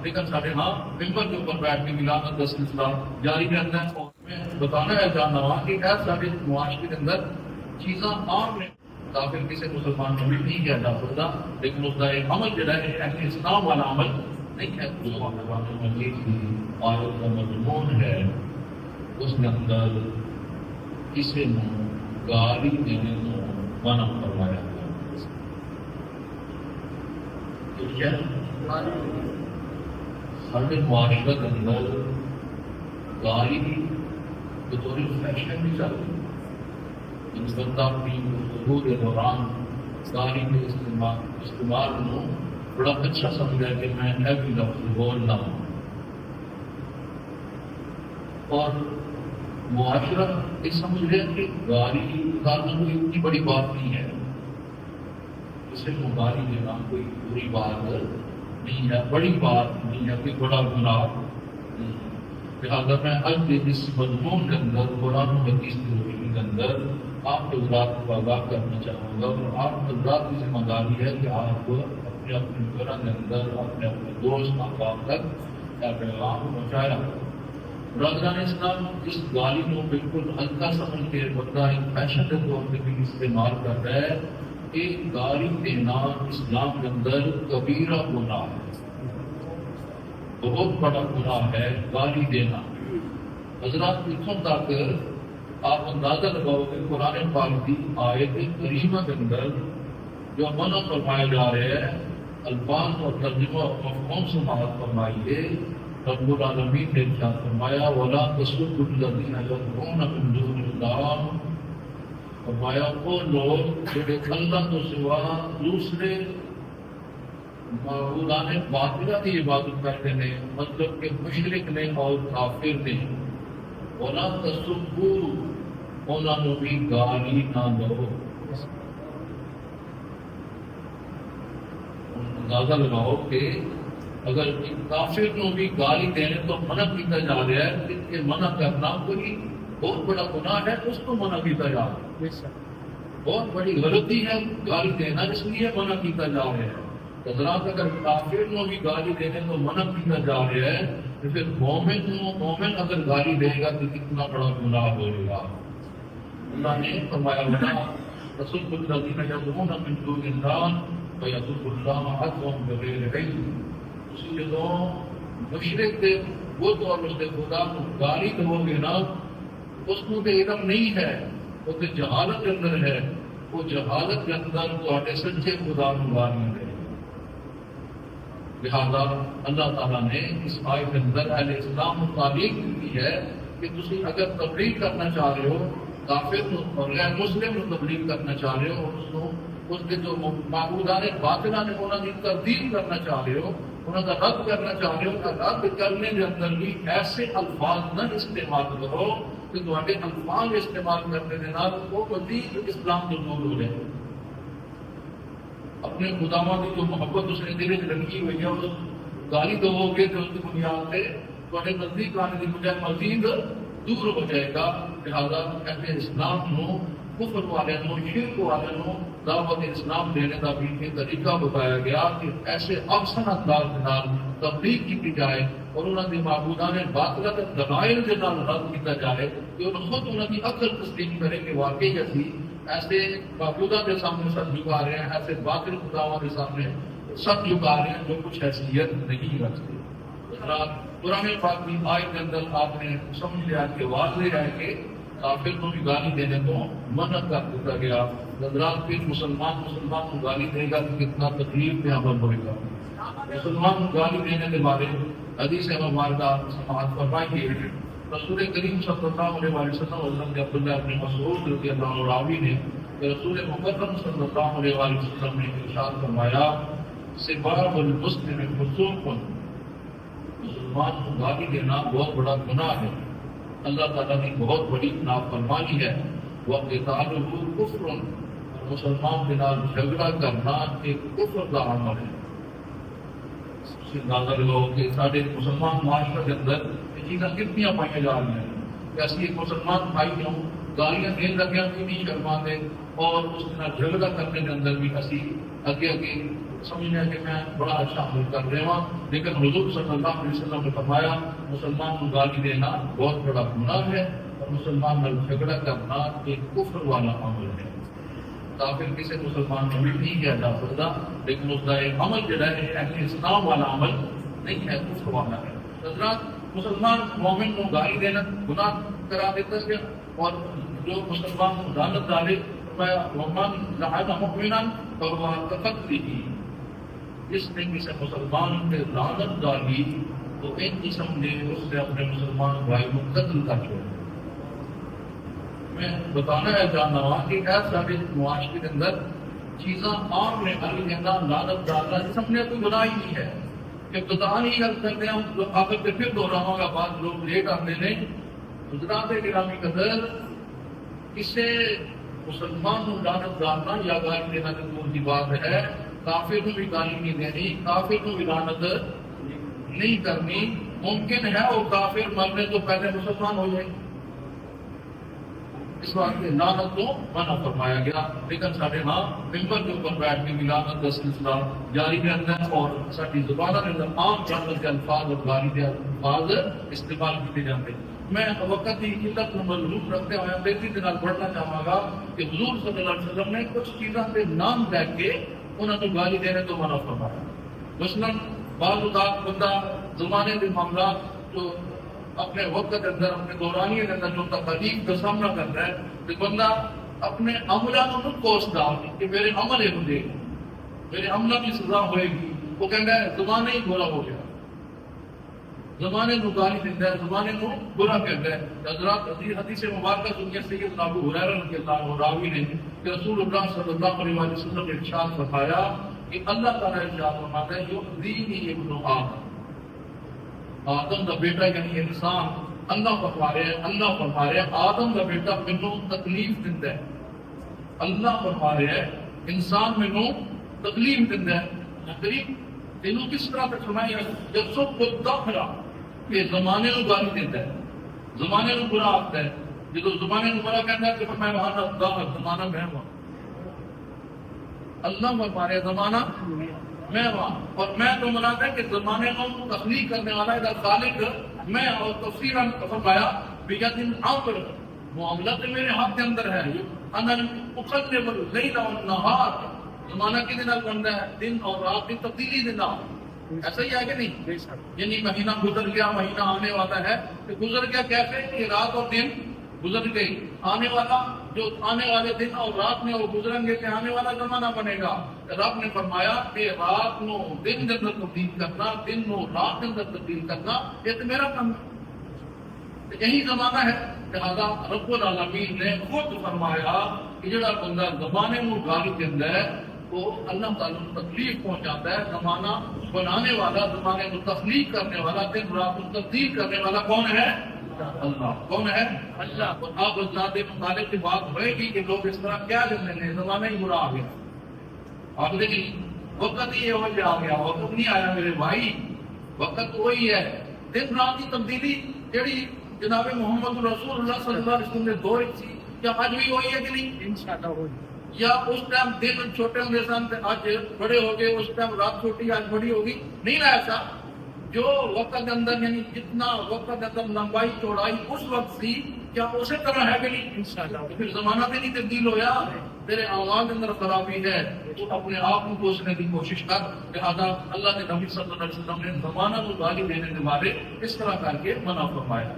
لیکن سارے ہاں ممبر کے اوپر بیٹھ کے ملاد کا سلسلہ جاری رہتا ہے. اور میں بتانا ہے جاننا ہوا کہ ایسا سارے معاشرے کے اندر چیزاں عام ہیں. کافر کسی مسلمان کو بھی نہیں کیا جا سکتا، لیکن اس کا ایک عمل جو ہے اہل اسلام والا عمل نہیں ہے. مجید کی آیت کا مضمون ہے، اس کے اندر کسی نے گالی دینے کو منع فرمایا گیا. ہر معاشرے کے اندر گالی بطور فیشن بھی چل رہی ہے. بندہ اپنی گفتگو کے دوران گالی کے استعمال کو بڑا اچھا سمجھا کہ میں ایوی لفظ بولنا ہوں. اور معاشرہ یہ سمجھ رہے کہ گالی نکالنا کوئی اتنی بڑی بات نہیں ہے، اسے گالی دینا کوئی بری بات نہیں ہے، بڑی بات نہیں ہے، کوئی بڑا گناہ نہیں. لہٰذا میں آج کے اس مضمون کے اندر قرآن و حدیث کی روشنی کے اندر آپ حضرات کو آگاہ کرنا چاہوں گا. اور آپ حضرات کی ذمہ داری ہے کہ آپ اپنے اپنے گھر کے اندر اپنے اپنے دوست احباب تک پیغام پہنچایا. برادران اسلام اس گالی کو بالکل ہلکا سمجھ کے بندہ ایک فیشن کے طور پہ بھی استعمال کر رہا ہے کہ گالی دینا اسلام کے اندر کبیرہ گناہ ہے، بہت بڑا گناہ ہے گالی دینا. حضرات اتوں تک آپ اندازہ لگاؤ کہ قرآن پاک کی آیت کریمہ کے اندر جو منع فرمائے جا رہے ہیں الفاظ اور ترجمہ اور مفہوم سے سماعت فرمائیے. رب العالمین نے ارشاد فرمایا وَلَا تَسُبُّوا الَّذِينَ يَدْعُونَ مِن دُونِ اللَّهِ، فرمایا وہ لوگ جو اللہ کے سوا دوسرے معبودان باطلہ کی عبادت کرتے ہیں، مطلب کہ مشرک نے اور کافر نے. وَلَا تَسُبُّوا، انہوں نے بھی گالی نہ دو. اندازہ لگاؤ کہ اگر کافر کو بھی گالی دینے تو منع کیا جا رہا ہے، اس کے منع کرنا کوئی بہت بڑا گناہ ہے، اس کو منع کیا جا رہا ہے. بہت بڑی غلطی ہے گالی دینا، اس لیے منع کیا جا رہا ہے. حضرات اگر کافر کو بھی گالی دینے تو منع کیا جا رہا ہے تو پھر مومن اگر گالی دے گا تو کتنا بڑا گناہ ہوئے گا. اللہ نے فرمایا رسول الذین یدعون من دون اللہ فیسبوا اللہ عدوا بغیر علم. اسی جو مشرک تھے وہ تو اور اس کے خدا کو گالی دو گے نا، اس کو تو علم نہیں ہے، وہ تو جہالت کے اندر ہے. وہ جہالت کے اندر تو سچے خدا کو گالی دے. لہذا اللہ تعالیٰ نے اس آیت کے اندر اہل اسلام کو تعلیم دی ہے کہ تسی اگر تبلیغ کرنا چاہ رہے ہو، کافر اور غیر مسلم کو تبلیغ کرنا چاہ رہے ہو، اس کو اس کے جو معبودان باطلہ نے انہوں کی تردید کرنا چاہ رہے ہو، انہوں کا رد کرنا چاہ رہے ہو، تو رد کرنے کے اندر بھی ایسے الفاظ نہ استعمال کرو کہ تمہارے الفاظ استعمال کرنے کے بعد وہ مزید اسلام کو دور ہو جائے. اپنے خداواں کی جو محبت اس نے دل میں رکھی ہوئی ہے اس گالی دو گے تو اس کی بنیاد سے تمہارے نزدیک آنے کی بجائے مزید دور ہو جائے گا. لہٰذا اہل اسلام کو کفر والے نو شرک والے نو دعوت اسلام دینے کا بھی ایک طریقہ بتایا گیا کہ ایسے افسن انداز کے نال تبلیغ کی جائے اور انہوں نے معبودان باطلہ کے دلائل کے نال رد کیا جائے کہ انہوں خود انہوں کی عقل تسلیم کرے کہ واقعی ایسی ایسے معبودہ کے سامنے سب جھکا رہے ہیں، ایسے باطل خداواں کے سامنے سب جھکا رہے ہیں جو کچھ حیثیت نہیں رکھتے. قرآن پاک کی آیت کے اندر آپ نے سمجھ لیا کہ واضح ہے کہ کافر کو بھی گالی دینے کو منع کر دیا گیا. حضرات پھر مسلمان کو گالی دے گا تو کتنا تکلیف میں عمل ہوئے گا. مسلمان کو گالی دینے کے بارے حدیث مبارکہ سماعت فرمائیے. رسول کریم صلی اللہ علیہ وسلم کے عبداللہ ابن مسعود رضی اللہ عنہ راوی نے کہ رسول مکرم صلی اللہ علیہ وسلم نے ارشاد فرمایا سباب المسلم فسوق، مسلمان کو گالی دینا بہت بڑا گناہ ہے، اللہ تعالیٰ کی بہت بڑی نافرمانی ہے. وقتالہ کفر، مسلمان کے نال جھگڑا کرنا ایک کفر کا عمل ہے. اندازہ لگاؤ کہ سارے مسلمان معاشرے کے اندر یہ چیزیں کتنی پائی جا رہی ہیں کہ ایسی ایک مسلمان بھائی ہوں گالیاں دین لگیا بھی نہیں شرما دے اور اس کے ساتھ جھگڑا کرنے کے اندر بھی اسی اگے سمجھنے کہ میں بڑا اچھا عمل کر رہا ہوں، لیکن حضور صلی اللہ علیہ وسلم نے فرمایا مسلمان کو گالی دینا بہت بڑا گناہ ہے، اور مسلمان میں جھگڑا کرنا ایک کفر والا عمل ہے۔ کافر کسی مسلمان کو بھی نہیں کیا جا سکتا، لیکن اس کا ایک عمل جو ہے اہل اسلام والا عمل نہیں ہے، کفر والا ہے۔ حضرات، مسلمان مومن کو گالی دینا گناہ کرا دیتا ہے، اور جو مسلمان کو لعنت ڈالے ومن لعن مؤمنا فهو كقتله، جس نے کسی مسلمان پہ لعنت ڈالی تو ایک قسم نے اس سے اپنے مسلمان بھائی کو قتل کر چھوڑا۔ میں بتانا ہے جاننا ہوا کہ ایسا بھی معاشرے کے اندر چیزاں عام میں گالی دینا لعنت ڈالنا اس میں کوئی گناہ ہی نہیں ہے، کہ بتا نہیں کر سکتے ہم آخر سے پھر دوہراؤں گا، بعض لوگ لیٹ آتے ہیں۔ حضرات گرامی قدر، اسے مسلمان کو لعنت ڈالنا یا گالی دینا تو دور کی بات ہے، کافر کو بھی گالی نہیں دینی، کافر کو بھی لعنت نہیں کرنی۔ ممکن ہے وہ کافر مرنے تو پہلے مسلمان ہو جائے، اس بات سے لعنت کو منع فرمایا گیا، لیکن سارے ہاں ممبر کے اوپر بیٹھ کے بھی لعنت کا سلسلہ جاری رہتا ہے، اور ساری زبانوں کے اندر عام لعنت کے الفاظ اور گالی کے الفاظ استعمال کیے جاتے ہیں۔ میں وقت کی قلت کو مضبوط رکھتے ہوئے تیزی کے ساتھ بڑھنا چاہوں گا کہ حضور صلی اللہ علیہ وسلم نے کچھ چیزوں کے نام دے کے انہوں نے گالی دینے کو منع فرمایا۔ مثلاً بعض اوقات بندہ زمانے کے معاملات جو اپنے وقت کے اندر اپنے دورانیے کے اندر جو تکلیف کا سامنا کر رہا ہے، کہ بندہ اپنے عملہ کو کوس ڈال کہ میرے عمل ہے، مجھے میرے عملہ کی سزا ہوئے گی، وہ کہتا ہے زمانہ ہی برا ہو گیا، زمانے کو گالی دیتا ہے، زمانے کو برا کہتا ہے۔ حضرات، حدیث مبارکہ سنیے سیدنا ابو ہریرہ رضی اللہ عنہ راوی نے کہ رسول اللہ صلی اللہ علیہ وسلم نے ارشاد فرمایا کہ اللہ تعالیٰ ارشاد فرماتا ہے یؤذینی ابن آدم کا بیٹا یعنی انسان، اللہ فرما رہے ہیں آدم کا بیٹا مینوں تکلیف دیندا ہے، اللہ فرما رہے ہیں انسان مینوں تکلیف دیندا ہے۔ تکلیف تینوں کس طرح تک فرمایا جب سب کو داخلہ کہ زمانے کو گالی دیتا ہے، زمانے کو برا آتا ہے، جب زمانے کو برا کہتا ہے کہ میں وہاں داخل زمانہ میں ہوں، اللہ فرما رہے زمانہ میں وہاں، اور میں تو مناتا ہے کہ زمانے کو تخلیق کرنے والا ہے خالق میں، اور تفسیراً فرمایا بیجت عمر معاملہ میرے ہاتھ کے اندر ہے، انا اقلب اللیل والنہار، زمانہ کے دن بنتا ہے، دن اور رات کی تبدیلی دینا، ایسا ہی ہے کہ نہیں؟ یعنی مہینہ گزر گیا، مہینہ آنے والا ہے، کہ گزر گیا کیسے کہ رات اور دن گزر گئی، آنے والا جو آنے والے دن اور رات میں وہ گزریں گے کہ آنے والا زمانہ بنے گا۔ رب نے فرمایا کہ رات نو دن کے اندر تبدیل کرنا، دن نو رات کے اندر تبدیل کرنا، یہ تو میرا کام ہے، یہی زمانہ ہے۔ لہٰذا رب العالمین نے خود فرمایا کہ جڑا بندہ زمانے میں گالی دیتا ہے وہ اللہ تعالیٰ کو تکلیف پہنچاتا ہے۔ زمانہ بنانے والا، زمانے کو تخلیق کرنے والا، دن رات کو تبدیل کرنے والا کون ہے؟ اللہ۔ کون ہے؟ اللہ۔ اور اب ذات مطالب کی بات ہوئے گی کہ لوگ اس طرح کیا جانتے ہیں زمانہ ہی برا آ گیا، آپ دیکھیں وقت ہی یہ آ گیا، وقت نہیں آیا میرے بھائی، وقت وہی ہے۔ دن رات کی تبدیلی جڑی جناب محمد رسول اللہ صلی اللہ علیہ وسلم نے دور کی، کیا آج بھی وہی ہے کہ نہیں؟ انشاءاللہ ہوگی۔ یا اس ٹائم دن چھوٹے ہونے سن آج بڑے ہو گئے، اس ٹائم رات چھوٹی آج بڑی ہوگی؟ نہیں رہا ایسا۔ جو وقت کے اندر یعنی جتنا وقت کے اندر لمبائی چوڑائی اس وقت تھی، کیا اسی طرح ہے کہ نہیں؟ انشاءاللہ۔ پھر زمانہ بھی نہیں تبدیل ہویا، تیرے اعمال کے اندر خرابی ہے، تو اپنے آپ کو کوسنے کی کوشش کر۔ لہٰذا اللہ کے نبی صلی اللہ علیہ وسلم نے زمانہ کو گالی دینے کے بارے اس طرح کر کے منع فرمایا۔